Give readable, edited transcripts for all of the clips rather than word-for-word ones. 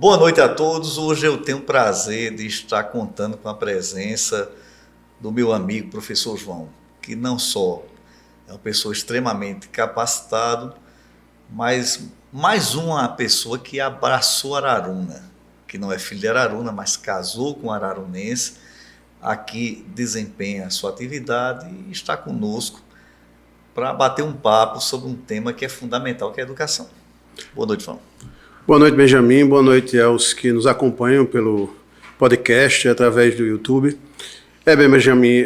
Boa noite a todos. Hoje eu tenho o prazer de estar contando com a presença do meu amigo, professor João, que não só é uma pessoa extremamente capacitada, mas mais uma pessoa que abraçou Araruna, que não é filho de Araruna, mas casou com ararunense, aqui desempenha a sua atividade e está conosco para bater um papo sobre um tema que é fundamental, que é a educação. Boa noite, João. Boa noite, Benjamin. Boa noite aos que nos acompanham pelo podcast através do YouTube. Bem, Benjamin,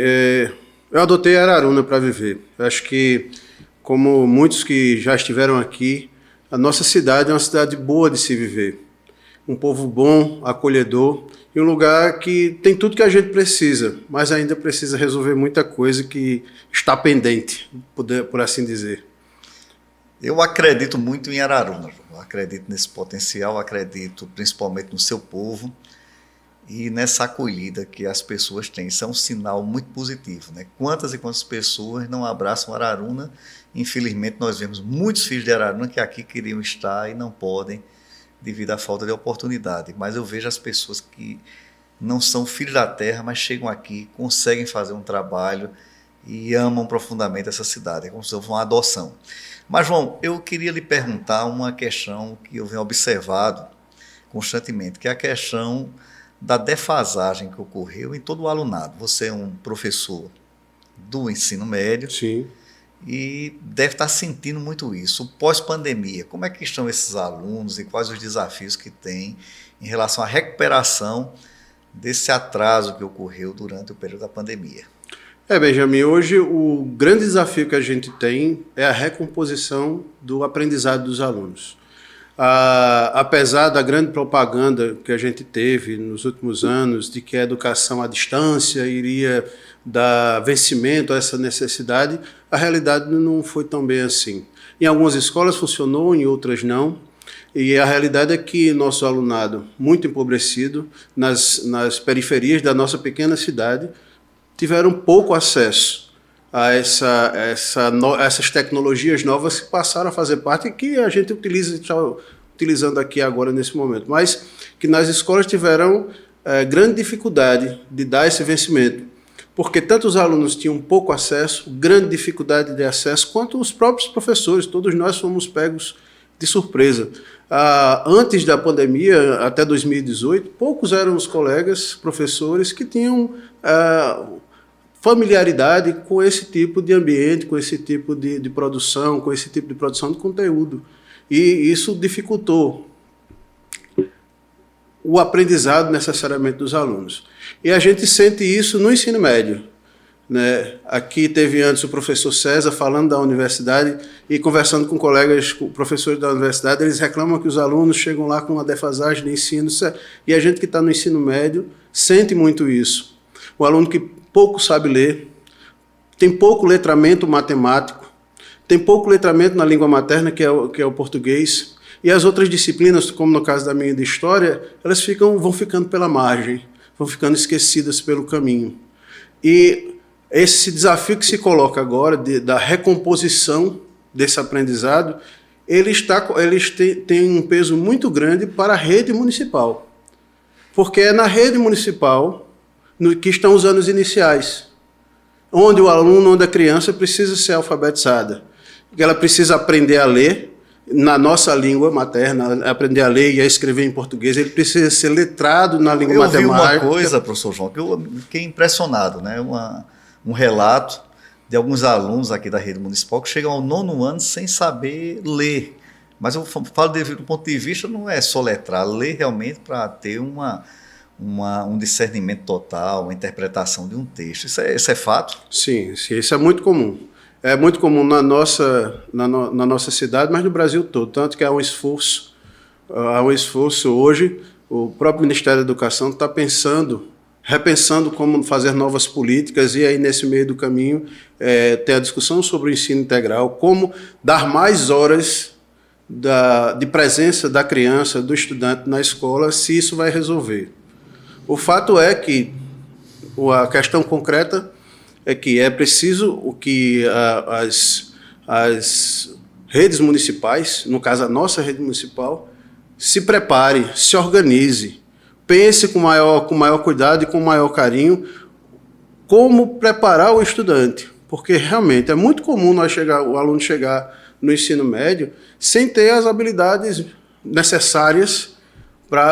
eu adotei Araruna para viver. Eu acho que, como muitos que já estiveram aqui, a nossa cidade é uma cidade boa de se viver. Um povo bom, acolhedor, e um lugar que tem tudo que a gente precisa, mas ainda precisa resolver muita coisa que está pendente, por assim dizer. Eu acredito muito em Araruna, eu acredito nesse potencial, acredito principalmente no seu povo e nessa acolhida que as pessoas têm. Isso é um sinal muito positivo, né? Quantas e quantas pessoas não abraçam Araruna? Infelizmente nós vemos muitos filhos de Araruna que aqui queriam estar e não podem devido à falta de oportunidade. Mas eu vejo as pessoas que não são filhos da terra, mas chegam aqui, conseguem fazer um trabalho e amam profundamente essa cidade. É como se fosse uma adoção. Mas, João, eu queria lhe perguntar uma questão que eu venho observado constantemente, que é a questão da defasagem que ocorreu em todo o alunado. Você é um professor do ensino médio. Sim. E deve estar sentindo muito isso. Pós-pandemia, como é que estão esses alunos e quais os desafios que têm em relação à recuperação desse atraso que ocorreu durante o período da pandemia? Benjamin, hoje o grande desafio que a gente tem é a recomposição do aprendizado dos alunos. Apesar da grande propaganda que a gente teve nos últimos anos de que a educação à distância iria dar vencimento a essa necessidade, a realidade não foi tão bem assim. Em algumas escolas funcionou, em outras não. E a realidade é que nosso alunado, muito empobrecido, nas periferias da nossa pequena cidade, tiveram pouco acesso a essas tecnologias novas que passaram a fazer parte e que a gente está utilizando aqui agora nesse momento, mas que nas escolas tiveram grande dificuldade de dar esse vencimento, porque tanto os alunos tinham pouco acesso, grande dificuldade de acesso, quanto os próprios professores. Todos nós fomos pegos de surpresa. Antes da pandemia, até 2018, poucos eram os colegas, professores, que tinham familiaridade com esse tipo de ambiente, com esse tipo de produção, com esse tipo de produção de conteúdo. E isso dificultou o aprendizado necessariamente dos alunos. E a gente sente isso no ensino médio, né? Aqui teve antes o professor César falando da universidade e conversando com colegas, com professores da universidade, eles reclamam que os alunos chegam lá com uma defasagem de ensino, e a gente que está no ensino médio sente muito isso. O aluno que pouco sabe ler, tem pouco letramento matemático, tem pouco letramento na língua materna, que é o português, e as outras disciplinas, como no caso da minha de história, elas vão ficando pela margem, vão ficando esquecidas pelo caminho. E esse desafio que se coloca agora, da recomposição desse aprendizado, eles têm um peso muito grande para a rede municipal, porque é na rede municipal que estão os anos iniciais, onde o aluno, onde a criança precisa ser alfabetizada. Ela precisa aprender a ler na nossa língua materna, aprender a ler e a escrever em português. Ele precisa ser letrado na língua matemática. Eu vi uma coisa, professor João, que eu fiquei impressionado, né? Um relato de alguns alunos aqui da rede municipal que chegam ao 9º ano sem saber ler. Mas eu falo do ponto de vista, não é só letrar, ler realmente para ter um discernimento total, uma interpretação de um texto. Isso é fato? Sim, isso é muito comum. É muito comum na nossa cidade, mas no Brasil todo. Tanto que há um esforço hoje. O próprio Ministério da Educação está repensando como fazer novas políticas, e aí nesse meio do caminho tem a discussão sobre o ensino integral, como dar mais horas de presença da criança, do estudante na escola, se isso vai resolver. O fato é que a questão concreta é que é preciso que as redes municipais, no caso a nossa rede municipal, se prepare, se organize, pense com maior cuidado e com maior carinho como preparar o estudante, porque realmente é muito comum o aluno chegar no ensino médio sem ter as habilidades necessárias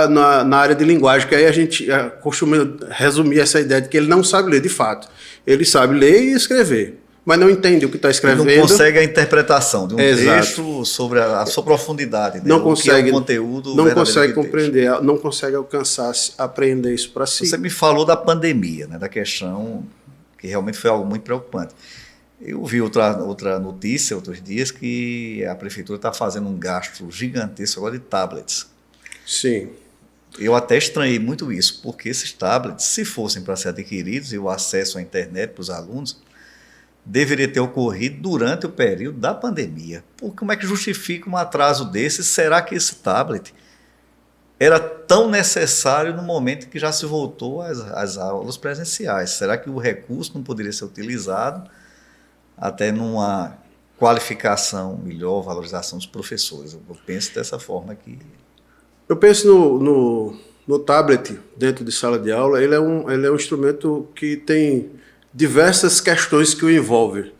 na área de linguagem, que aí a gente costuma resumir essa ideia de que ele não sabe ler de fato. Ele sabe ler e escrever, mas não entende o que está escrevendo. Ele não consegue a interpretação de um Exato. texto sobre a sua profundidade, né? Não consegue, o que é o conteúdo, não consegue compreender, não consegue alcançar, aprender isso para si. Você me falou da pandemia, né? Da questão que realmente foi algo muito preocupante. Eu vi outra notícia outros dias que a prefeitura está fazendo um gasto gigantesco agora de tablets. Sim. Eu até estranhei muito isso, porque esses tablets, se fossem para ser adquiridos e o acesso à internet para os alunos, deveria ter ocorrido durante o período da pandemia. Como é que justifica um atraso desse? Será que esse tablet era tão necessário no momento que já se voltou às aulas presenciais? Será que o recurso não poderia ser utilizado até numa qualificação melhor, valorização dos professores? Eu penso dessa forma aqui. Eu penso no tablet dentro de sala de aula. Ele é um instrumento que tem diversas questões que o envolvem.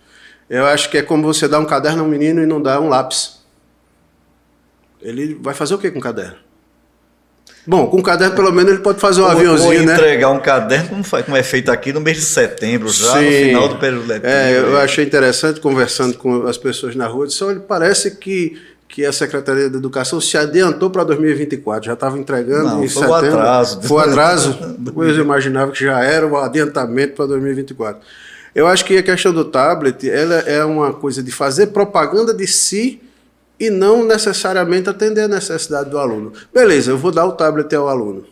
Eu acho que é como você dar um caderno a um menino e não dar um lápis. Ele vai fazer o que com o caderno? Bom, com o caderno pelo menos ele pode fazer um aviãozinho, né? Entregar um caderno como é feito aqui no mês de setembro, já no final do período letivo. Eu achei interessante, conversando com as pessoas na rua, disse, olha, parece que a Secretaria de Educação se adiantou para 2024, já estava entregando em setembro. Foi um atraso. Foi atraso? Depois eu imaginava que já era o adiantamento para 2024. Eu acho que a questão do tablet ela é uma coisa de fazer propaganda de si e não necessariamente atender a necessidade do aluno. Beleza, eu vou dar o tablet ao aluno.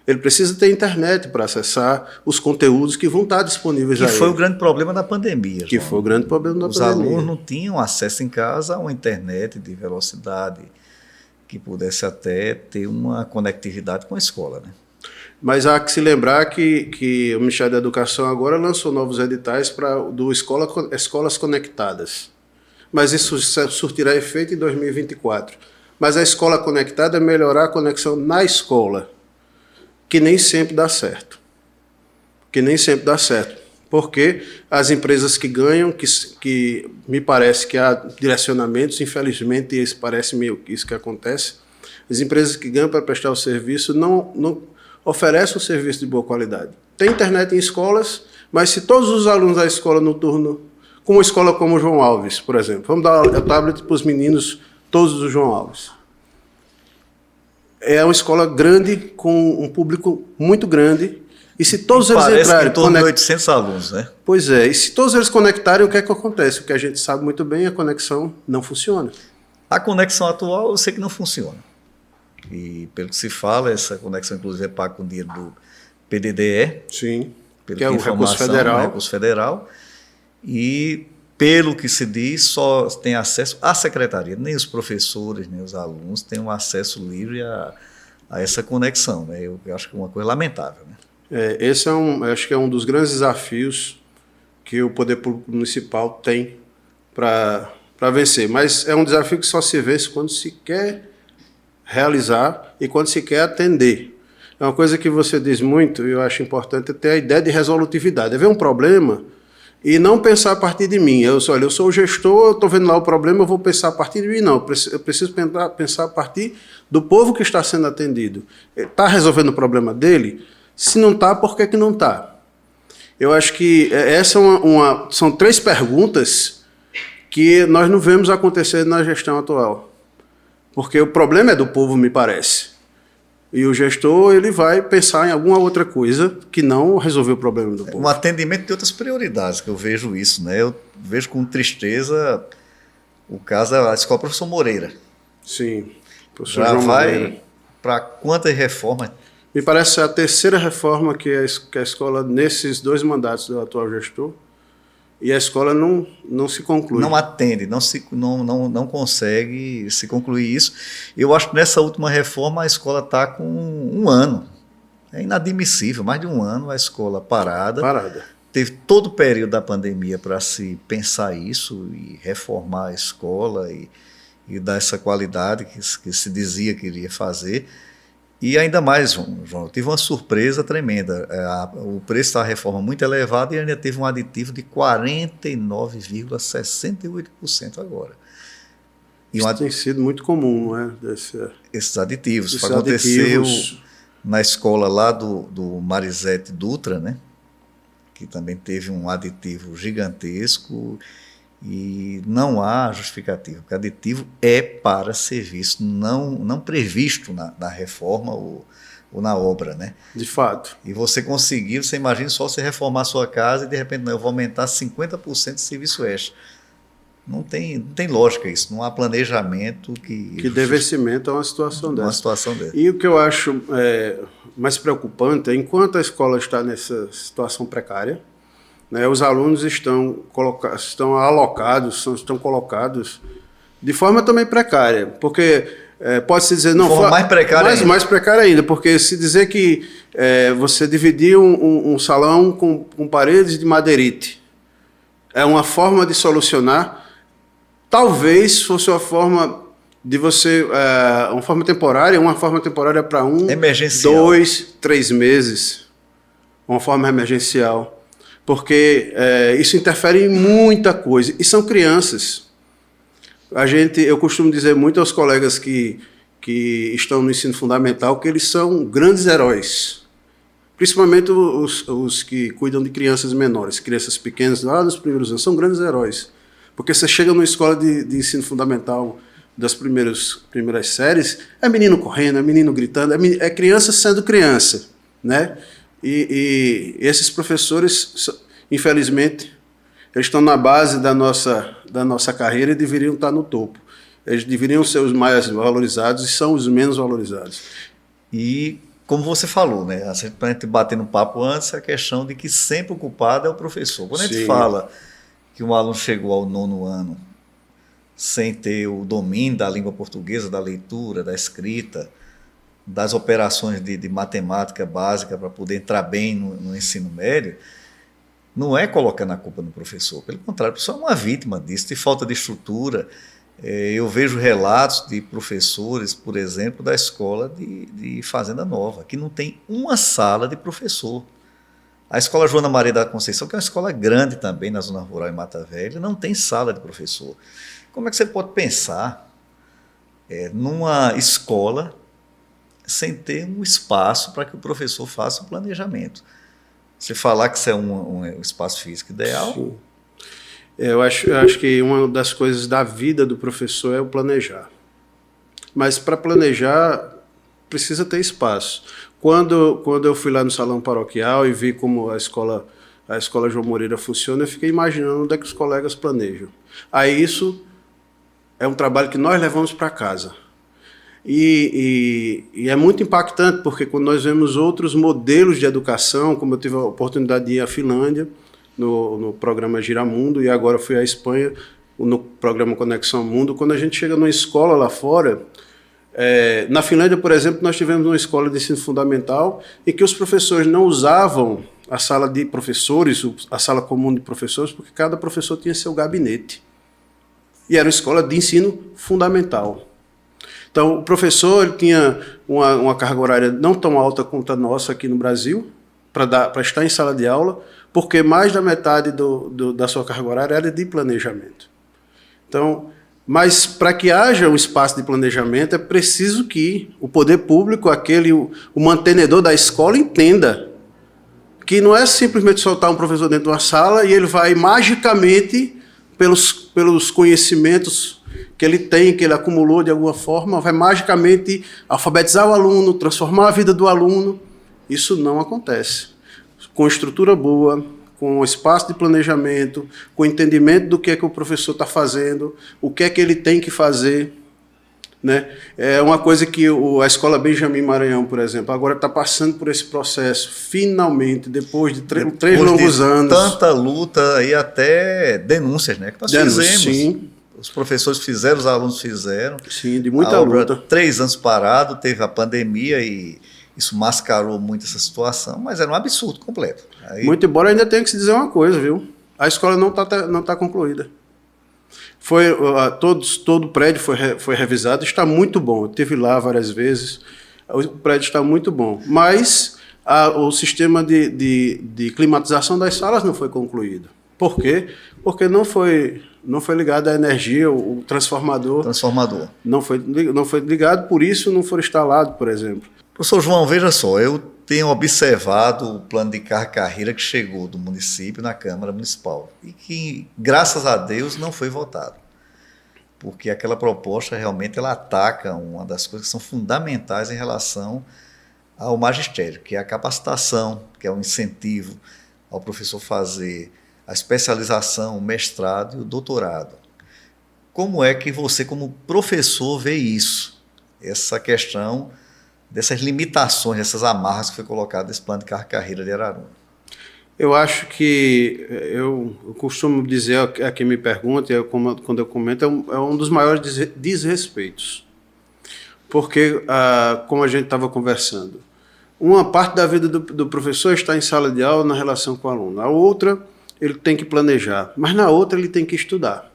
Ele precisa ter internet para acessar os conteúdos que vão estar disponíveis a ele. Que foi o grande problema da pandemia. Que foi o grande problema da pandemia. Os alunos não tinham acesso em casa a uma internet de velocidade que pudesse até ter uma conectividade com a escola, né? Mas há que se lembrar que o Ministério da Educação agora lançou novos editais do Escolas Conectadas. Mas isso surtirá efeito em 2024. Mas a escola conectada é melhorar a conexão na escola, que nem sempre dá certo. Porque as empresas que ganham, que me parece que há direcionamentos, infelizmente, isso parece meio que isso que acontece, as empresas que ganham para prestar o serviço não oferecem um serviço de boa qualidade. Tem internet em escolas, mas se todos os alunos da escola no turno, com uma escola como o João Alves, por exemplo, vamos dar a tablet para os meninos todos do João Alves. É uma escola grande, com um público muito grande, e se todos eles entrarem... em torno de 800 alunos, né? Pois é, e se todos eles conectarem, o que é que acontece? O que a gente sabe muito bem, a conexão não funciona. A conexão atual eu sei que não funciona. E pelo que se fala, essa conexão inclusive é paga com dinheiro do PDDE. Sim, pelo que é o recurso federal. Recurso federal. E pelo que se diz, só tem acesso à secretaria, nem os professores, nem os alunos têm um acesso livre a essa conexão, né? Eu acho que é uma coisa lamentável, né? Esse acho que é um dos grandes desafios que o poder público municipal tem para vencer. Mas é um desafio que só se vence quando se quer realizar e quando se quer atender. É uma coisa que você diz muito, e eu acho importante, é ter a ideia de resolutividade. É ver um problema e não pensar a partir de mim. Eu sou o gestor, eu estou vendo lá o problema, eu vou pensar a partir de mim. Não, eu preciso pensar a partir do povo que está sendo atendido. Está resolvendo o problema dele? Se não está, por que não está? Eu acho que essa são 3 perguntas que nós não vemos acontecer na gestão atual. Porque o problema é do povo, me parece. E o gestor ele vai pensar em alguma outra coisa que não resolver o problema do povo. Um atendimento de outras prioridades, que eu vejo isso, né? Eu vejo com tristeza o caso da escola Professor Moreira. Sim, professor Já João vai Moreira. para quantas reformas? Me parece a 3ª reforma que a escola, nesses 2 mandatos do atual gestor, e a escola não se conclui. Não atende, não consegue se concluir isso. Eu acho que nessa última reforma a escola está com 1 ano. É inadmissível, mais de 1 ano a escola parada. Teve todo o período da pandemia para se pensar isso e reformar a escola e dar essa qualidade que se dizia que iria fazer. E ainda mais, João, eu tive uma surpresa tremenda. O preço da reforma muito elevado e ainda teve um aditivo de 49,68% agora. Isso tem sido muito comum, não é? Esses aditivos. Isso aconteceu na escola lá do Marisete Dutra, né? Que também teve um aditivo gigantesco e não há justificativa, porque aditivo é para serviço, não previsto na reforma ou na obra, né? De fato. E você conseguiu, você imagina só você reformar a sua casa e de repente, não, eu vou aumentar 50% de serviço extra. Não tem lógica isso, não há planejamento que dê vencimento a uma situação dessa. Uma situação dessa. E o que eu acho mais preocupante é, enquanto a escola está nessa situação precária, né, os alunos estão alocados, estão colocados de forma também precária, porque pode-se dizer... não, mais precária ainda. Mais precária ainda, porque se dizer que você dividir um salão com paredes de madeirite é uma forma de solucionar, talvez fosse uma forma de você... uma forma temporária para 2, 3 meses, uma forma emergencial. Porque isso interfere em muita coisa. E são crianças. Eu costumo dizer muito aos colegas que estão no ensino fundamental que eles são grandes heróis. Principalmente os que cuidam de crianças menores, crianças pequenas, lá nos primeiros anos, são grandes heróis. Porque você chega numa escola de ensino fundamental das primeiras séries, é menino correndo, é menino gritando, é criança sendo criança, né? E esses professores, infelizmente, eles estão na base da nossa carreira e deveriam estar no topo. Eles deveriam ser os mais valorizados e são os menos valorizados. E, como você falou, né, para a gente bater no papo antes, a questão de que sempre o culpado é o professor. Quando a gente fala que um aluno chegou ao 9º ano sem ter o domínio da língua portuguesa, da leitura, da escrita, das operações de matemática básica para poder entrar bem no ensino médio, não é colocando a culpa no professor. Pelo contrário, o professor é uma vítima disso, de falta de estrutura. Eu vejo relatos de professores, por exemplo, da escola de Fazenda Nova, que não tem uma sala de professor. A escola Joana Maria da Conceição, que é uma escola grande também na zona rural em Mata Velha, não tem sala de professor. Como é que você pode pensar numa escola sem ter um espaço para que o professor faça o planejamento? Você falar que isso é um espaço físico ideal? Sim. Eu acho que uma das coisas da vida do professor é o planejar. Mas para planejar, precisa ter espaço. Quando eu fui lá no salão paroquial e vi como a escola João Moreira funciona, eu fiquei imaginando onde é que os colegas planejam. Aí isso é um trabalho que nós levamos para casa. E é muito impactante, porque quando nós vemos outros modelos de educação, como eu tive a oportunidade de ir à Finlândia, no programa Giramundo, e agora fui à Espanha, no programa Conexão Mundo, quando a gente chega numa escola lá fora, na Finlândia, por exemplo, nós tivemos uma escola de ensino fundamental em que os professores não usavam a sala de professores, a sala comum de professores, porque cada professor tinha seu gabinete. E era uma escola de ensino fundamental. Então, o professor ele tinha uma carga horária não tão alta quanto a nossa aqui no Brasil, para estar em sala de aula, porque mais da metade da sua carga horária era de planejamento. Então, mas para que haja um espaço de planejamento, é preciso que o poder público, o mantenedor da escola, entenda que não é simplesmente soltar um professor dentro de uma sala e ele vai magicamente, pelos conhecimentos que ele tem, que ele acumulou de alguma forma, vai magicamente alfabetizar o aluno, transformar a vida do aluno. Isso não acontece. Com estrutura boa, com espaço de planejamento, com entendimento do que é que o professor está fazendo, o que é que ele tem que fazer, né? É uma coisa que a Escola Benjamin Maranhão, por exemplo, agora está passando por esse processo, finalmente, depois de três longos anos. Tanta luta e até denúncias, né? Que nós fizemos. Sim. Os professores fizeram, os alunos fizeram. Sim, de muita luta. 3 anos parado, teve a pandemia e isso mascarou muito essa situação, mas era um absurdo completo. Muito embora ainda tenha que se dizer uma coisa, viu? A escola não tá concluída. Todo o prédio foi revisado, está muito bom. Eu estive lá várias vezes, o prédio está muito bom. Mas o sistema de climatização das salas não foi concluído. Por quê? Porque não foi ligado à energia, o transformador. Não foi ligado, por isso não foi instalado, por exemplo. Professor João, veja só, eu tenho observado o plano de carreira que chegou do município na Câmara Municipal e que, graças a Deus, não foi votado. Porque aquela proposta realmente ela ataca uma das coisas que são fundamentais em relação ao magistério, que é a capacitação, que é o incentivo ao professor fazer a especialização, o mestrado e o doutorado. Como é que você, como professor, vê isso? Essa questão dessas limitações, dessas amarras que foi colocado nesse plano de carreira de Araruna. Eu acho que, eu costumo dizer a quem me pergunta, quando eu comento, é um dos maiores desrespeitos. Porque, como a gente estava conversando, uma parte da vida do professor está em sala de aula na relação com o aluno. A outra, ele tem que planejar, mas na outra ele tem que estudar.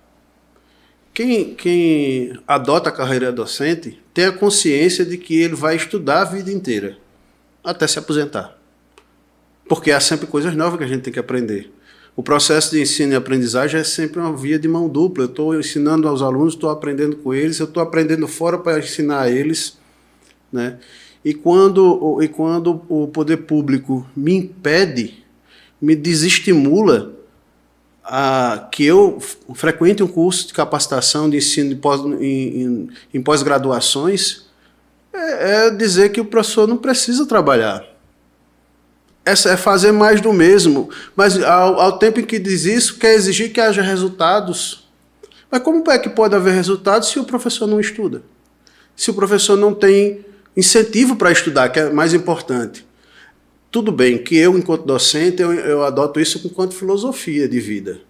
Quem adota a carreira docente tem a consciência de que ele vai estudar a vida inteira, até se aposentar. Porque há sempre coisas novas que a gente tem que aprender. O processo de ensino e aprendizagem é sempre uma via de mão dupla. Eu estou ensinando aos alunos, estou aprendendo com eles, eu estou aprendendo fora para ensinar a eles, né? E quando o poder público me impede, me desestimula que eu frequente um curso de capacitação de ensino em pós-graduações, é dizer que o professor não precisa trabalhar. É fazer mais do mesmo. Mas ao tempo em que diz isso, quer exigir que haja resultados. Mas como é que pode haver resultados se o professor não estuda? Se o professor não tem incentivo para estudar, que é mais importante. Tudo bem que eu, enquanto docente, eu adoto isso enquanto filosofia de vida.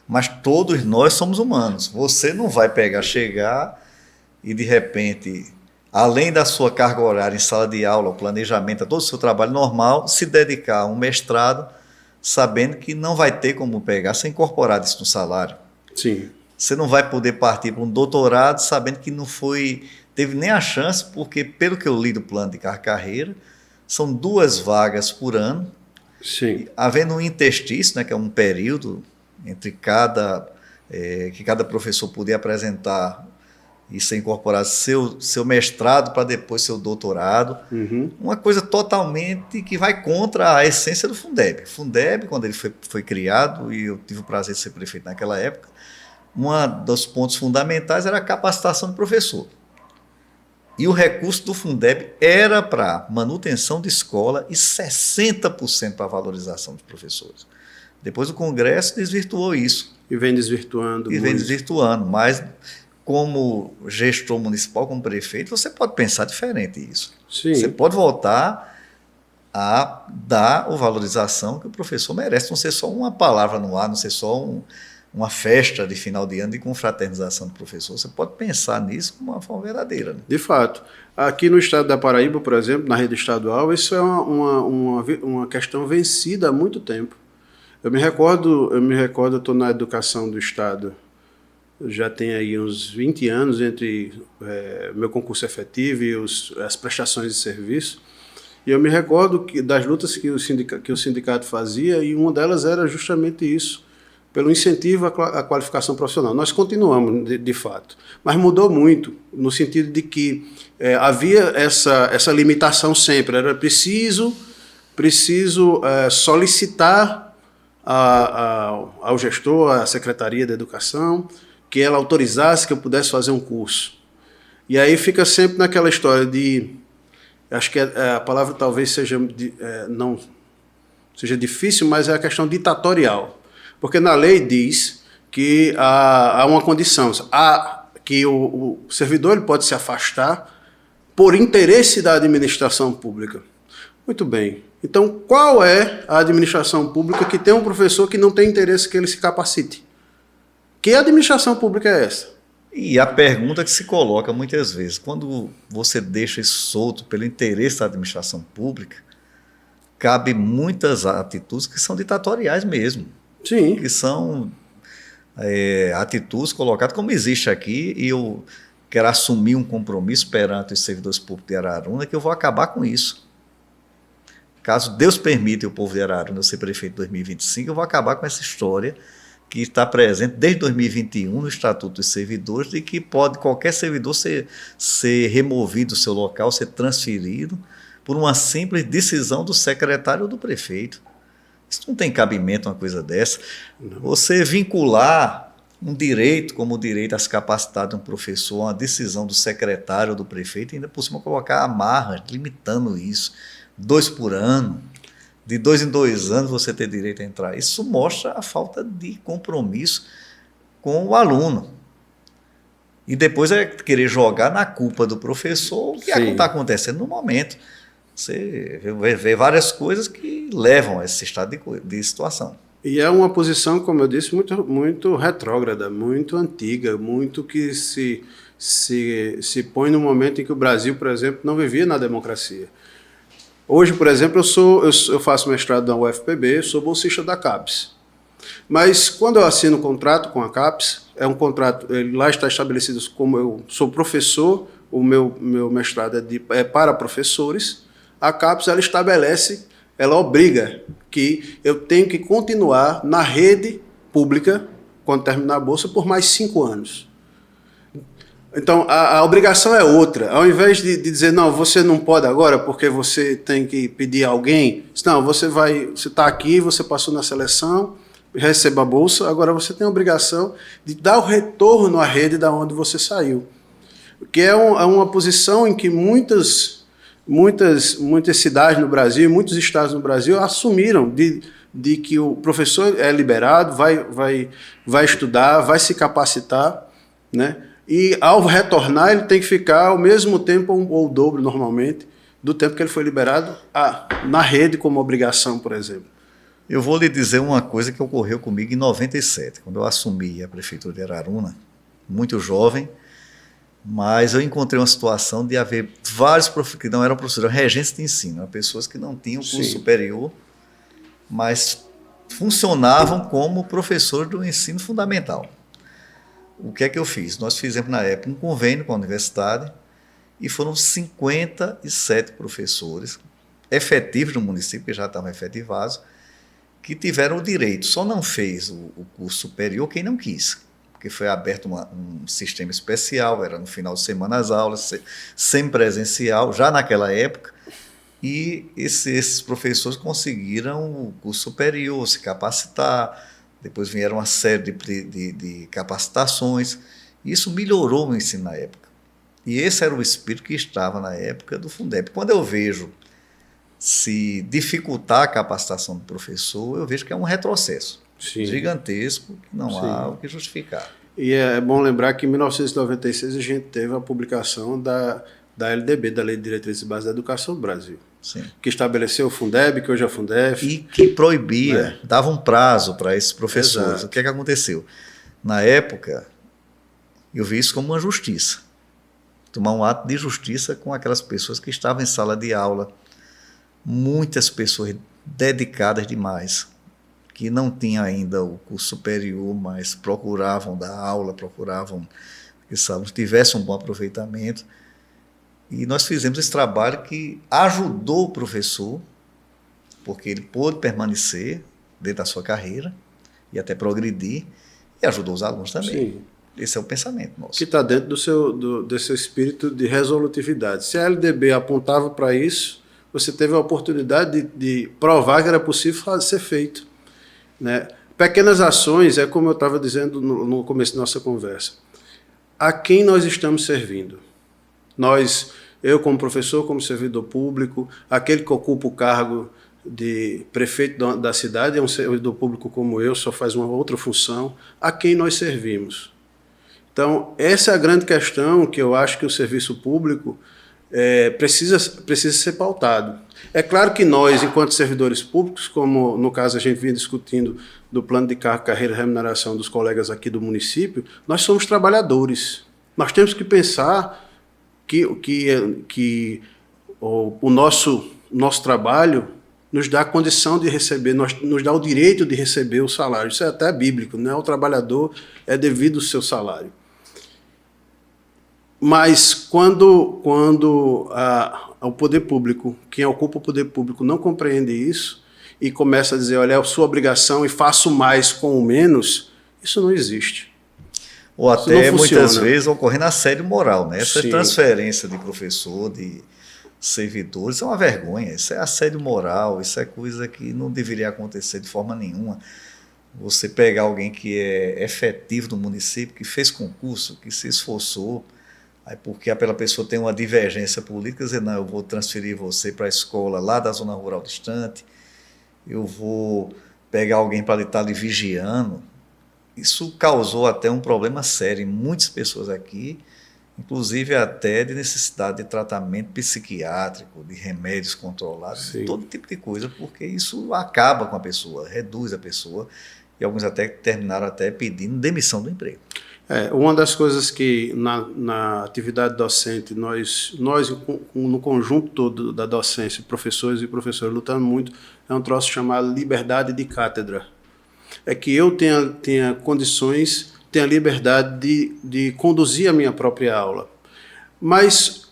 Mas todos nós somos humanos. Você não vai chegar e, de repente, além da sua carga horária em sala de aula, o planejamento, a todo o seu trabalho normal, se dedicar a um mestrado, sabendo que não vai ter como ser incorporado isso no salário. Sim. Você não vai poder partir para um doutorado sabendo que não teve nem a chance, porque, pelo que eu li do plano de carreira, são 2 vagas por ano. Sim. Havendo um interstício, né, que é um período entre que cada professor podia apresentar e ser incorporado seu mestrado para depois seu doutorado. Uhum. Uma coisa totalmente que vai contra a essência do Fundeb. O Fundeb, quando ele foi criado, e eu tive o prazer de ser prefeito naquela época, um dos pontos fundamentais era a capacitação do professor. E o recurso do Fundeb era para manutenção de escola e 60% para valorização dos professores. Depois o Congresso desvirtuou isso. E vem desvirtuando. Mas como gestor municipal, como prefeito, você pode pensar diferente isso. Sim. Você pode voltar a dar a valorização que o professor merece, não ser só uma palavra no ar, não ser só uma festa de final de ano de confraternização do professor. Você pode pensar nisso como uma forma verdadeira. Né? De fato. Aqui no estado da Paraíba, por exemplo, na rede estadual, isso é uma questão vencida há muito tempo. Eu me recordo, eu estou na educação do estado, já tem aí uns 20 anos entre meu concurso efetivo e as prestações de serviço, e eu me recordo das lutas que o sindicato fazia, e uma delas era justamente isso, pelo incentivo à qualificação profissional. Nós continuamos, de fato, mas mudou muito, no sentido de que havia essa limitação sempre, era preciso solicitar ao gestor, à Secretaria da Educação, que ela autorizasse que eu pudesse fazer um curso. E aí fica sempre naquela história acho que a palavra talvez não seja difícil, mas é a questão ditatorial. Porque na lei diz que há uma condição, que o servidor ele pode se afastar por interesse da administração pública. Muito bem. Então, qual é a administração pública que tem um professor que não tem interesse que ele se capacite? Que administração pública é essa? E a pergunta que se coloca muitas vezes, quando você deixa isso solto pelo interesse da administração pública, cabe muitas atitudes que são ditatoriais mesmo. Sim. Que são atitudes colocadas, como existe aqui, e eu quero assumir um compromisso perante os servidores públicos de Araruna, que eu vou acabar com isso. Caso Deus permita e o povo de Araruna eu ser prefeito em 2025, eu vou acabar com essa história que está presente desde 2021 no Estatuto dos Servidores, de que pode qualquer servidor ser removido do seu local, ser transferido por uma simples decisão do secretário ou do prefeito. Isso não tem cabimento, uma coisa dessa. Não. Você vincular um direito, como o direito a se capacitar de um professor, uma decisão do secretário ou do prefeito, ainda por cima colocar amarras, limitando isso, 2 por ano, de 2 em 2 anos você ter direito a entrar. Isso mostra a falta de compromisso com o aluno. E depois é querer jogar na culpa do professor o que está acontecendo no momento. Você vê várias coisas que levam a esse estado de situação. E é uma posição, como eu disse, muito retrógrada, muito antiga, muito que se põe no momento em que o Brasil, por exemplo, não vivia na democracia. Hoje, por exemplo, eu faço mestrado na UFPB, sou bolsista da CAPES. Mas quando eu assino um contrato com a CAPES, é um contrato, lá está estabelecido como eu sou professor, o meu mestrado é para professores, a CAPES ela estabelece, ela obriga que eu tenho que continuar na rede pública, quando terminar a bolsa, por mais 5 anos. Então, a obrigação é outra. Ao invés de dizer, não, você não pode agora porque você tem que pedir a alguém, não, você está aqui, você passou na seleção, receba a bolsa, agora você tem a obrigação de dar o retorno à rede da onde você saiu. Que é uma posição em que muitas cidades no Brasil, muitos estados no Brasil assumiram de que o professor é liberado, vai estudar, vai se capacitar, né? E ao retornar ele tem que ficar ao mesmo tempo ou o dobro normalmente do tempo que ele foi liberado na rede como obrigação, por exemplo. Eu vou lhe dizer uma coisa que ocorreu comigo em 97, quando eu assumi a prefeitura de Araruna, muito jovem, mas eu encontrei uma situação de haver vários professores que não eram professores, eram regentes de ensino, eram pessoas que não tinham curso superior, mas funcionavam como professores do ensino fundamental. O que é que eu fiz? Nós fizemos na época um convênio com a universidade e foram 57 professores efetivos no município, que já estavam efetivados, que tiveram o direito. Só não fez o curso superior quem não quis, porque foi aberto um sistema especial, era no final de semana as aulas, semipresencial, já naquela época, e esses professores conseguiram o curso superior, se capacitar. Depois vieram uma série de capacitações. Isso melhorou o ensino na época. E esse era o espírito que estava na época do Fundeb. Quando eu vejo se dificultar a capacitação do professor, eu vejo que é um retrocesso gigantesco, que não há o que justificar. E é bom lembrar que em 1996 a gente teve a publicação da LDB, da Lei de Diretrizes e Bases da Educação do Brasil. Sim. Que estabeleceu o Fundeb, que hoje é o Fundef. E que proibia, dava um prazo para esses professores. Exato. O que é que aconteceu? Na época, eu vi isso como uma justiça. Tomar um ato de justiça com aquelas pessoas que estavam em sala de aula. Muitas pessoas dedicadas demais, que não tinham ainda o curso superior, mas procuravam dar aula, procuravam que os alunos tivessem um bom aproveitamento. E nós fizemos esse trabalho que ajudou o professor, porque ele pôde permanecer dentro da sua carreira e até progredir, e ajudou os alunos também. Sim. Esse é o pensamento nosso. Que está dentro do seu espírito de resolutividade. Se a LDB apontava para isso, você teve a oportunidade de provar que era possível ser feito. Né? Pequenas ações, é como eu estava dizendo no começo da nossa conversa. A quem nós estamos servindo? Eu como professor, como servidor público, aquele que ocupa o cargo de prefeito da cidade é um servidor público como eu, só faz uma outra função. A quem nós servimos? Então, essa é a grande questão que eu acho que o serviço público precisa ser pautado. É claro que nós, enquanto servidores públicos, como no caso a gente vinha discutindo do plano de carreira e remuneração dos colegas aqui do município, nós somos trabalhadores. Nós temos que pensar que o nosso trabalho nos dá a condição de receber, nos dá o direito de receber o salário. Isso é até bíblico, né? O trabalhador é devido ao seu salário. Mas quando o poder público, quem ocupa o poder público, não compreende isso e começa a dizer, olha, é a sua obrigação e faço mais com o menos, isso não existe. Ou até, muitas vezes, ocorrendo assédio moral, né? Essa Sim. transferência de professor, de servidores, é uma vergonha. Isso é assédio moral, isso é coisa que não deveria acontecer de forma nenhuma. Você pegar alguém que é efetivo no município, que fez concurso, que se esforçou, aí porque aquela pessoa tem uma divergência política, dizer, não, eu vou transferir você para a escola lá da zona rural distante, eu vou pegar alguém para estar lhe vigiando. Isso causou até um problema sério em muitas pessoas aqui, inclusive até de necessidade de tratamento psiquiátrico, de remédios controlados, Sim. todo tipo de coisa, porque isso acaba com a pessoa, reduz a pessoa, e alguns até terminaram até pedindo demissão do emprego. Uma das coisas que na atividade docente, nós no conjunto todo da docência, professores e professoras, lutando muito, é um troço chamado liberdade de cátedra. É que eu tenha condições, tenha liberdade de conduzir a minha própria aula. Mas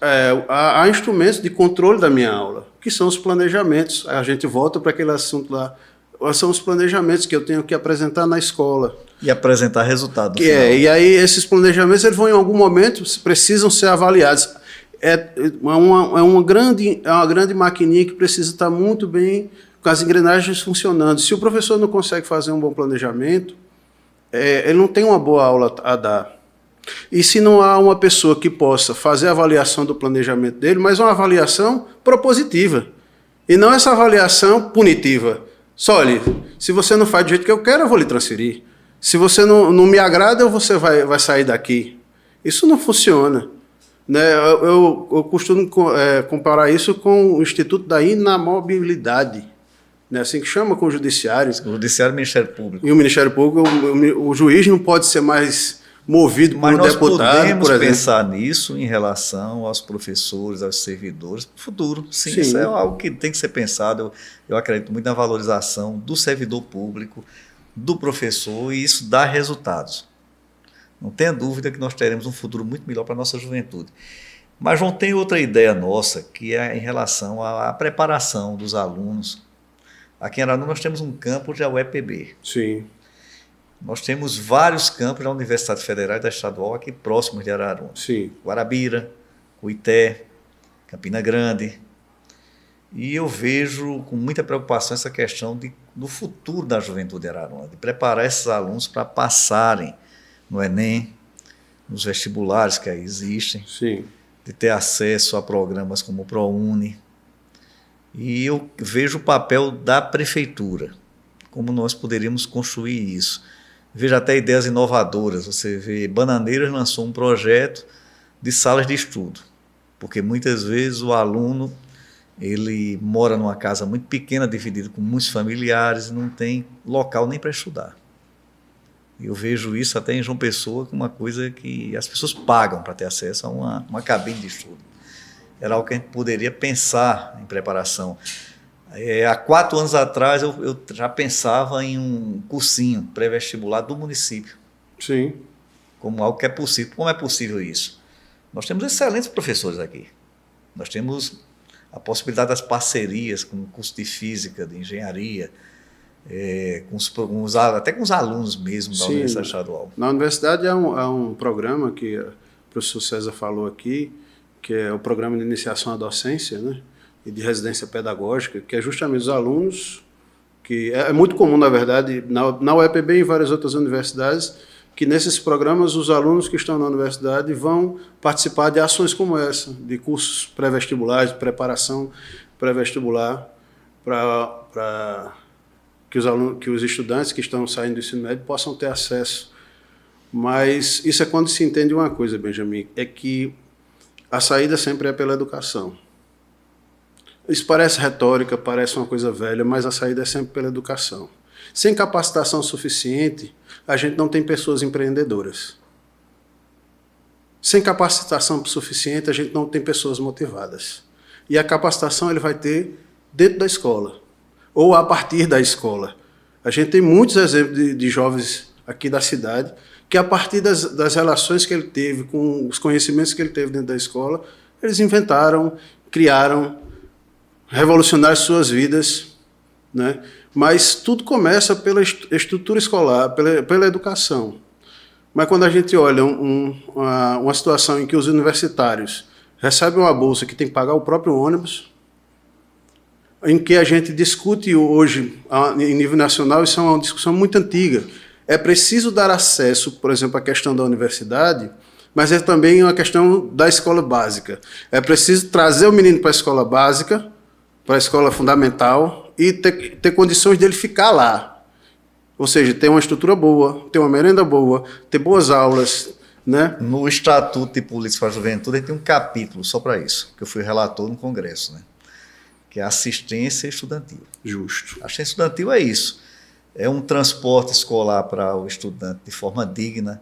há instrumentos de controle da minha aula, que são os planejamentos. A gente volta para aquele assunto lá. São os planejamentos que eu tenho que apresentar na escola. E apresentar resultado. E aí esses planejamentos eles vão em algum momento, precisam ser avaliados. Uma grande maquininha que precisa estar muito bem com as engrenagens funcionando. Se o professor não consegue fazer um bom planejamento, ele não tem uma boa aula a dar. E se não há uma pessoa que possa fazer a avaliação do planejamento dele, mas uma avaliação propositiva, e não essa avaliação punitiva. Só, olha, se você não faz do jeito que eu quero, eu vou lhe transferir. Se você não me agrada, você vai sair daqui. Isso não funciona. Né? Eu costumo comparar isso com o Instituto da Inamobilidade, né? Assim que chama com o Judiciário. O Judiciário e o Ministério Público. E o Ministério Público, o juiz não pode ser mais movido por um deputado, por exemplo. Mas nós podemos pensar nisso em relação aos professores, aos servidores, para o futuro. Sim, isso é algo que tem que ser pensado. Eu acredito muito na valorização do servidor público, do professor, e isso dá resultados. Não tenha dúvida que nós teremos um futuro muito melhor para a nossa juventude. Mas, João, tem outra ideia nossa, que é em relação à preparação dos alunos. Aqui em Araruna nós temos um campus da UEPB. Sim. Nós temos vários campos da Universidade Federal e da Estadual aqui próximos de Araruna. Sim. Guarabira, Cuité, Campina Grande. E eu vejo com muita preocupação essa questão do futuro da juventude de Araruna, de preparar esses alunos para passarem no Enem, nos vestibulares que aí existem, Sim. de ter acesso a programas como o ProUni. E eu vejo o papel da prefeitura, como nós poderíamos construir isso. Vejo até ideias inovadoras. Você vê, Bananeiras lançou um projeto de salas de estudo, porque muitas vezes o aluno ele mora numa casa muito pequena, dividida com muitos familiares, e não tem local nem para estudar. Eu vejo isso até em João Pessoa como uma coisa que as pessoas pagam para ter acesso a uma cabine de estudo. Era algo que a gente poderia pensar em preparação. Há 4 anos atrás eu já pensava em um cursinho pré-vestibular do município. Sim. Como algo que é possível. Como é possível isso? Nós temos excelentes professores aqui. Nós temos a possibilidade das parcerias com o curso de física, de engenharia, até com os alunos mesmo da Universidade Estadual. Na universidade há um programa que o professor César falou aqui, que é o programa de iniciação à docência, né, e de residência pedagógica, que é justamente os alunos, que é muito comum, na verdade, na UEPB e em várias outras universidades, que nesses programas os alunos que estão na universidade vão participar de ações como essa, de cursos pré-vestibulares, de preparação pré-vestibular, para que os estudantes que estão saindo do ensino médio possam ter acesso. Mas isso é quando se entende uma coisa, Benjamin, é que a saída sempre é pela educação. Isso parece retórica, parece uma coisa velha, mas a saída é sempre pela educação. Sem capacitação suficiente, a gente não tem pessoas empreendedoras. Sem capacitação suficiente, a gente não tem pessoas motivadas. E a capacitação ele vai ter dentro da escola. ou a partir da escola. A gente tem muitos exemplos de jovens aqui da cidade que, a partir das relações que ele teve, com os conhecimentos que ele teve dentro da escola, eles inventaram, criaram, revolucionaram suas vidas, né? Mas tudo começa pela estrutura escolar, pela educação. Mas quando a gente olha uma situação em que os universitários recebem uma bolsa que tem que pagar o próprio ônibus, em que a gente discute hoje, em nível nacional, isso é uma discussão muito antiga. É preciso dar acesso, por exemplo, à questão da universidade, mas é também uma questão da escola básica. É preciso trazer o menino para a escola básica, para a escola fundamental, e ter condições dele ficar lá. Ou seja, ter uma estrutura boa, ter uma merenda boa, ter boas aulas, né? No Estatuto de Política para a Juventude, tem um capítulo só para isso, que eu fui relator no Congresso, né? Que é assistência estudantil. Justo. A assistência estudantil é isso. É um transporte escolar para o estudante de forma digna.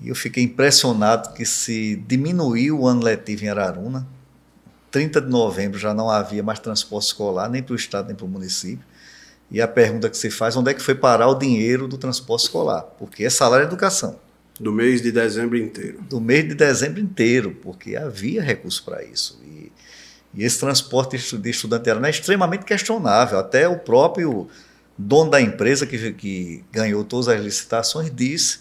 E eu fiquei impressionado que se diminuiu o ano letivo em Araruna. 30 de novembro já não havia mais transporte escolar, nem para o estado, nem para o município. E a pergunta que se faz, onde é que foi parar o dinheiro do transporte escolar? Porque é salário de educação. Do mês de dezembro inteiro. Do mês de dezembro inteiro, porque havia recurso para isso. E esse transporte de estudante é extremamente questionável. Até o próprio dono da empresa que ganhou todas as licitações disse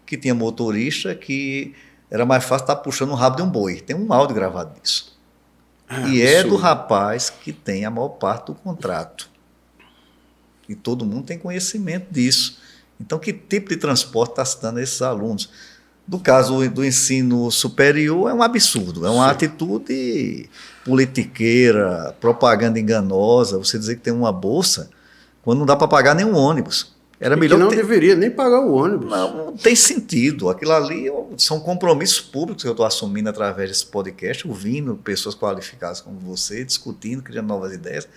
que tinha motorista que era mais fácil estar puxando o rabo de um boi. Tem um áudio gravado disso. E é do rapaz que tem a maior parte do contrato. E todo mundo tem conhecimento disso. Então, que tipo de transporte está se dando a esses alunos? No caso do ensino superior, é um absurdo. É uma atitude politiqueira, propaganda enganosa. Você dizer que tem uma bolsa quando não dá para pagar nenhum ônibus. Era melhor que não deveria nem pagar o ônibus. Não tem sentido. Aquilo ali são compromissos públicos que eu estou assumindo através desse podcast, ouvindo pessoas qualificadas como você, discutindo, criando novas ideias,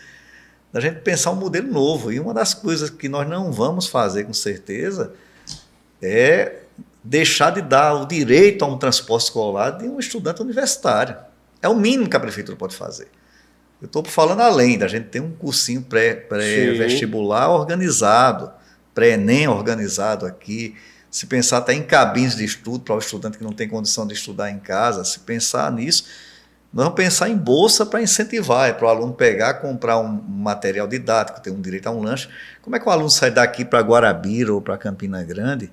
da gente pensar um modelo novo. E uma das coisas que nós não vamos fazer com certeza é deixar de dar o direito a um transporte escolar de um estudante universitário. É o mínimo que a prefeitura pode fazer. Eu estou falando além da gente ter um cursinho pré-vestibular organizado, pré-ENEM organizado aqui, se pensar até em cabines de estudo para o estudante que não tem condição de estudar em casa, se pensar nisso, nós vamos pensar em bolsa para incentivar, para o aluno pegar, comprar um material didático, ter um direito a um lanche. Como é que o aluno sai daqui para Guarabira ou para Campina Grande?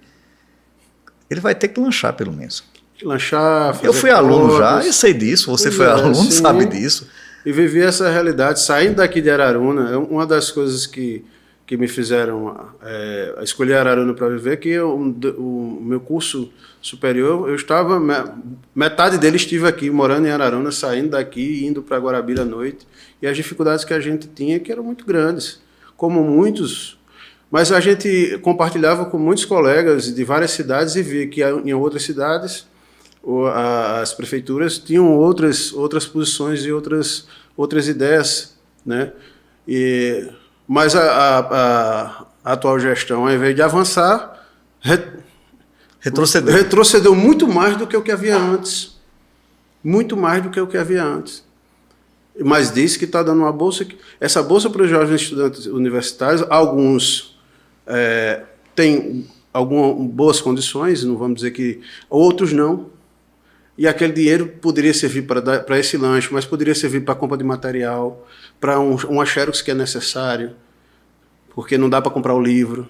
Ele vai ter que lanchar, pelo menos. Lanchar, fazer Eu fui aluno já e sei disso, você foi aluno, sabe disso. E vivi essa realidade, saindo daqui de Araruna, uma das coisas que me fizeram escolher Araruna para viver, que o meu curso superior, eu estava, metade dele estive aqui, morando em Araruna, saindo daqui, indo para Guarabira à noite, e as dificuldades que a gente tinha, que eram muito grandes, como muitos, mas a gente compartilhava com muitos colegas de várias cidades e via que em outras cidades as prefeituras tinham outras posições e outras ideias, né? Mas a atual gestão, ao invés de avançar, retrocedeu muito mais do que o que havia antes. Muito mais do que o que havia antes. Mas disse que está dando uma bolsa. Essa bolsa para os jovens estudantes universitários, alguns têm algumas boas condições, não vamos dizer que. Outros não. E aquele dinheiro poderia servir para esse lanche, mas poderia servir para a compra de material, para uma xerox que é necessário, porque não dá para comprar o livro.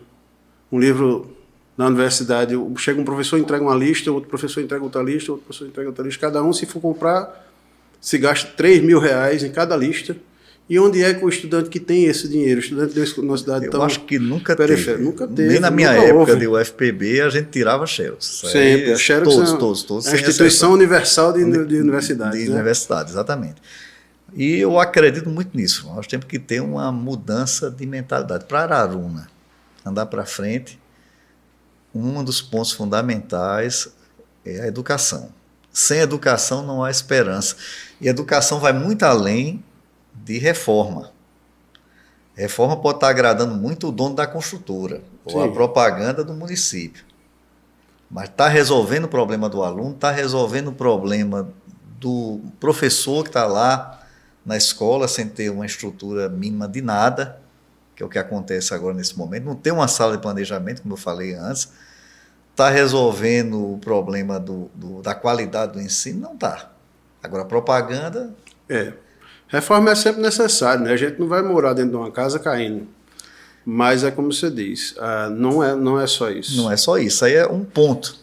Um livro na universidade, chega um professor, entrega uma lista, outro professor entrega outra lista, outro professor entrega outra lista. Cada um, se for comprar, se gasta R$3.000 em cada lista. E onde é que o estudante que tem esse dinheiro? O estudante de uma cidade tão acho que nunca periférica. Teve. Nunca teve. Nem na minha época de UFPB a gente tirava xerox. Sempre. A xerox todos. A Instituição Universal de Universidades. De universidades, exatamente. E eu acredito muito nisso. Nós temos que ter uma mudança de mentalidade. Para Araruna andar para frente, um dos pontos fundamentais é a educação. Sem educação não há esperança. E a educação vai muito além de reforma. Reforma pode estar agradando muito o dono da construtora, ou a propaganda do município. Mas está resolvendo o problema do aluno, está resolvendo o problema do professor que está lá na escola sem ter uma estrutura mínima de nada, que é o que acontece agora nesse momento, não tem uma sala de planejamento, como eu falei antes, está resolvendo o problema da qualidade do ensino? Não está. Agora, a propaganda... Reforma é sempre necessária, né? A gente não vai morar dentro de uma casa caindo. Mas é como você diz, não é só isso. Não é só isso, aí é um ponto.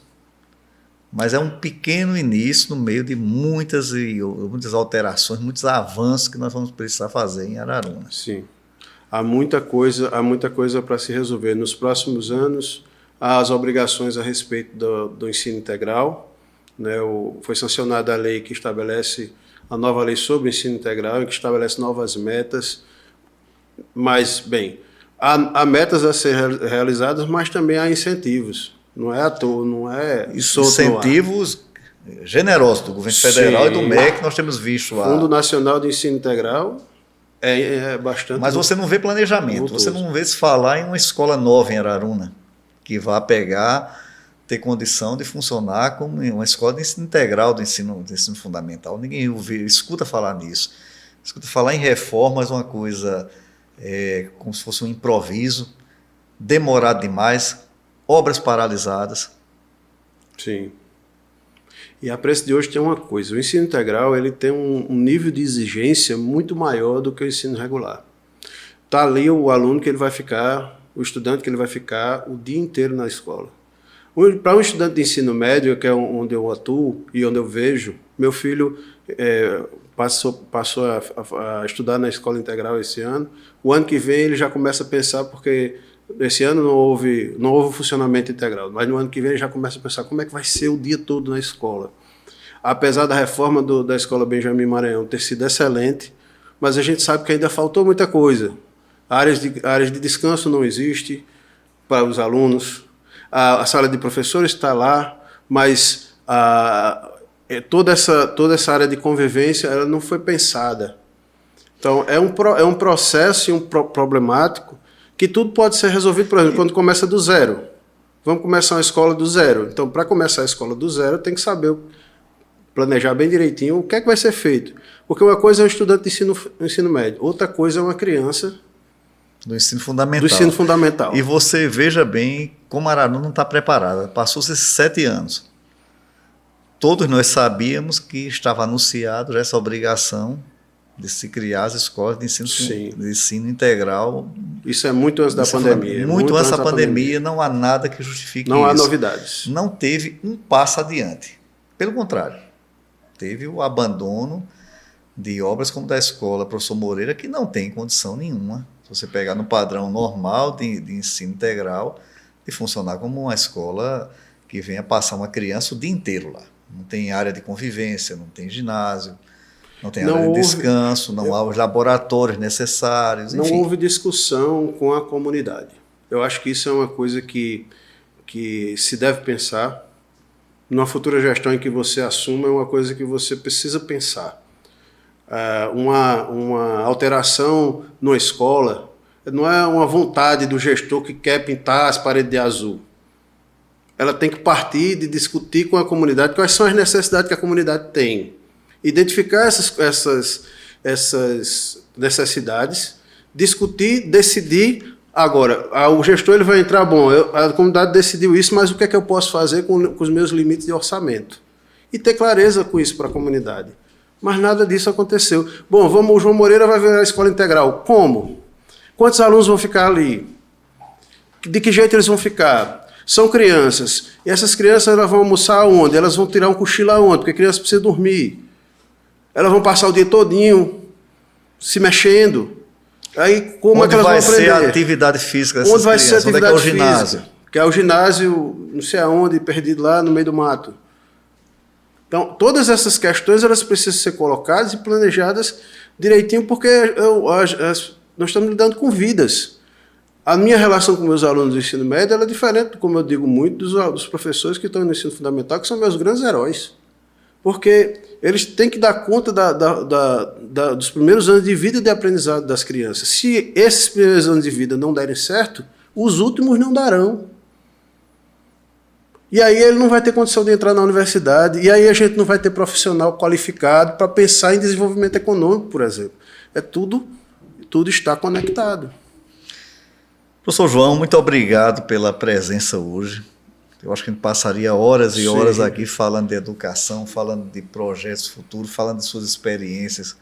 Mas é um pequeno início no meio de muitas alterações, muitos avanços que nós vamos precisar fazer em Araruna. Sim. Há muita coisa para se resolver. Nos próximos anos, há as obrigações a respeito do ensino integral. Né? Foi sancionada a lei que estabelece a nova lei sobre o ensino integral, que estabelece novas metas. Mas, bem, há metas a ser realizadas, mas também há incentivos. Não é à toa, não é incentivos generosos do governo federal e do MEC, nós temos visto lá. Fundo Nacional de Ensino Integral é bastante... Mas você não vê planejamento, você não vê se falar em uma escola nova em Araruna, que vá ter condição de funcionar como uma escola de ensino integral do ensino fundamental. Ninguém escuta falar nisso. Escuta falar em reformas, uma coisa como se fosse um improviso, demorado demais, obras paralisadas. Sim. E a preço de hoje tem uma coisa, o ensino integral ele tem um nível de exigência muito maior do que o ensino regular. Está ali o aluno que ele vai ficar, o estudante que ele vai ficar o dia inteiro na escola. Para um estudante de ensino médio, que é onde eu atuo e onde eu vejo, meu filho passou a estudar na escola integral esse ano. O ano que vem ele já começa a pensar, porque esse ano não houve funcionamento integral, mas no ano que vem ele já começa a pensar como é que vai ser o dia todo na escola. Apesar da reforma da Escola Benjamin Maranhão ter sido excelente, mas a gente sabe que ainda faltou muita coisa. Áreas de descanso não existe para os alunos, a sala de professores está lá, mas toda essa área de convivência ela não foi pensada. Então é um processo e problemático que tudo pode ser resolvido, por exemplo, quando começa do zero. Vamos começar uma escola do zero. Então, para começar a escola do zero, tem que saber planejar bem direitinho o que é que vai ser feito. Porque uma coisa é um estudante de ensino médio, outra coisa é uma criança do ensino fundamental. E você veja bem como Araruna não está preparada. Passou-se esses 7 anos. Todos nós sabíamos que estava anunciado essa obrigação de se criar as escolas de ensino integral. Isso é muito antes da pandemia. Muito antes da pandemia, não há nada que justifique isso. Não há novidades. Não teve um passo adiante. Pelo contrário, teve o abandono de obras como da escola Professor Moreira, que não tem condição nenhuma, se você pegar no padrão normal de ensino integral, de funcionar como uma escola que venha passar uma criança o dia inteiro lá. Não tem área de convivência, não tem ginásio, não tem área de descanso, não há os laboratórios necessários, enfim. Não houve discussão com a comunidade. Eu acho que isso é uma coisa que se deve pensar. Numa futura gestão em que você assuma, é uma coisa que você precisa pensar. Uma alteração numa escola não é uma vontade do gestor que quer pintar as paredes de azul. Ela tem que partir de discutir com a comunidade quais são as necessidades que a comunidade tem. Identificar essas necessidades, discutir, decidir. Agora, o gestor ele vai entrar, a comunidade decidiu isso, mas o que é que eu posso fazer com os meus limites de orçamento? E ter clareza com isso para a comunidade. Mas nada disso aconteceu. O João Moreira vai virar a escola integral. Como? Quantos alunos vão ficar ali? De que jeito eles vão ficar? São crianças. E essas crianças elas vão almoçar onde? Elas vão tirar um cochilo aonde? Porque a criança precisa dormir. Elas vão passar o dia todinho se mexendo. Aí, como é que elas vão aprender? Onde vai ser a atividade física dessas crianças? Onde vai ser a atividade física? Onde é que é o ginásio? Que é o ginásio, não sei aonde, perdido lá no meio do mato. Então, todas essas questões elas precisam ser colocadas e planejadas direitinho, porque nós estamos lidando com vidas. A minha relação com meus alunos do ensino médio ela é diferente, como eu digo muito, dos professores que estão no ensino fundamental, que são meus grandes heróis. Porque eles têm que dar conta dos primeiros anos de vida e de aprendizado das crianças. Se esses primeiros anos de vida não derem certo, os últimos não darão. E aí ele não vai ter condição de entrar na universidade, e aí a gente não vai ter profissional qualificado para pensar em desenvolvimento econômico, por exemplo. Tudo está conectado. Professor João, muito obrigado pela presença hoje. Eu acho que a gente passaria horas e horas aqui falando de educação, falando de projetos futuros, falando de suas experiências,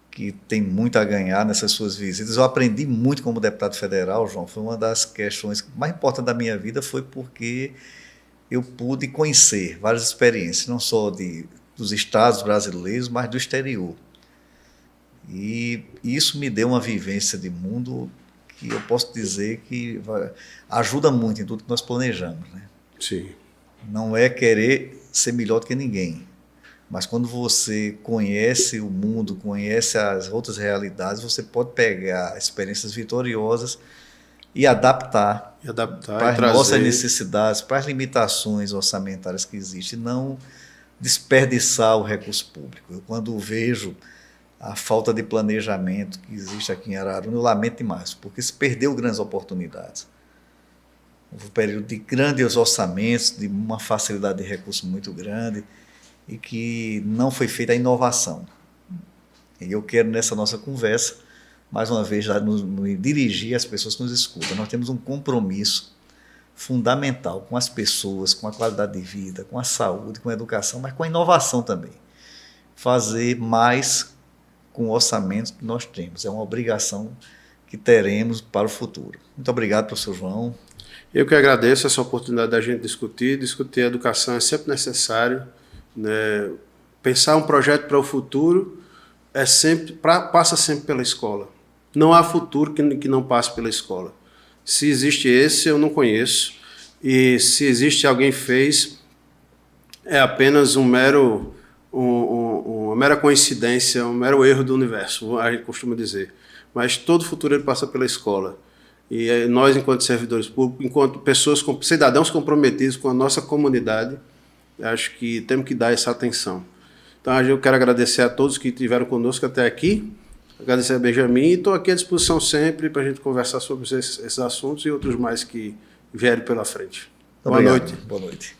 que tem muito a ganhar nessas suas visitas. Eu aprendi muito como deputado federal, João. Foi uma das questões mais importantes da minha vida, foi porque eu pude conhecer várias experiências, não só dos estados brasileiros, mas do exterior. E isso me deu uma vivência de mundo que eu posso dizer que ajuda muito em tudo que nós planejamos, né? Sim. Não é querer ser melhor do que ninguém, mas quando você conhece o mundo, conhece as outras realidades, você pode pegar experiências vitoriosas e adaptar para as nossas necessidades, para as limitações orçamentárias que existem, e não desperdiçar o recurso público. Eu, quando vejo a falta de planejamento que existe aqui em Araruna, eu lamento demais, porque se perdeu grandes oportunidades. Houve um período de grandes orçamentos, de uma facilidade de recurso muito grande, e que não foi feita a inovação. E eu quero, nessa nossa conversa, mais uma vez, nos dirigir às pessoas que nos escutam. Nós temos um compromisso fundamental com as pessoas, com a qualidade de vida, com a saúde, com a educação, mas com a inovação também. Fazer mais com o orçamento que nós temos. É uma obrigação que teremos para o futuro. Muito obrigado, professor João. Eu que agradeço essa oportunidade da gente discutir a educação é sempre necessário, né? Pensar um projeto para o futuro passa sempre pela escola. Não há futuro que não passe pela escola. Se existe esse, eu não conheço. E se existe alguém fez, é apenas uma mera coincidência, um mero erro do universo, a gente costuma dizer. Mas todo futuro ele passa pela escola. E nós, enquanto servidores públicos, enquanto pessoas, cidadãos comprometidos com a nossa comunidade, acho que temos que dar essa atenção. Então, eu quero agradecer a todos que estiveram conosco até aqui, agradecer a Benjamin, e estou aqui à disposição sempre para a gente conversar sobre esses assuntos e outros mais que vierem pela frente. Boa noite. Boa noite.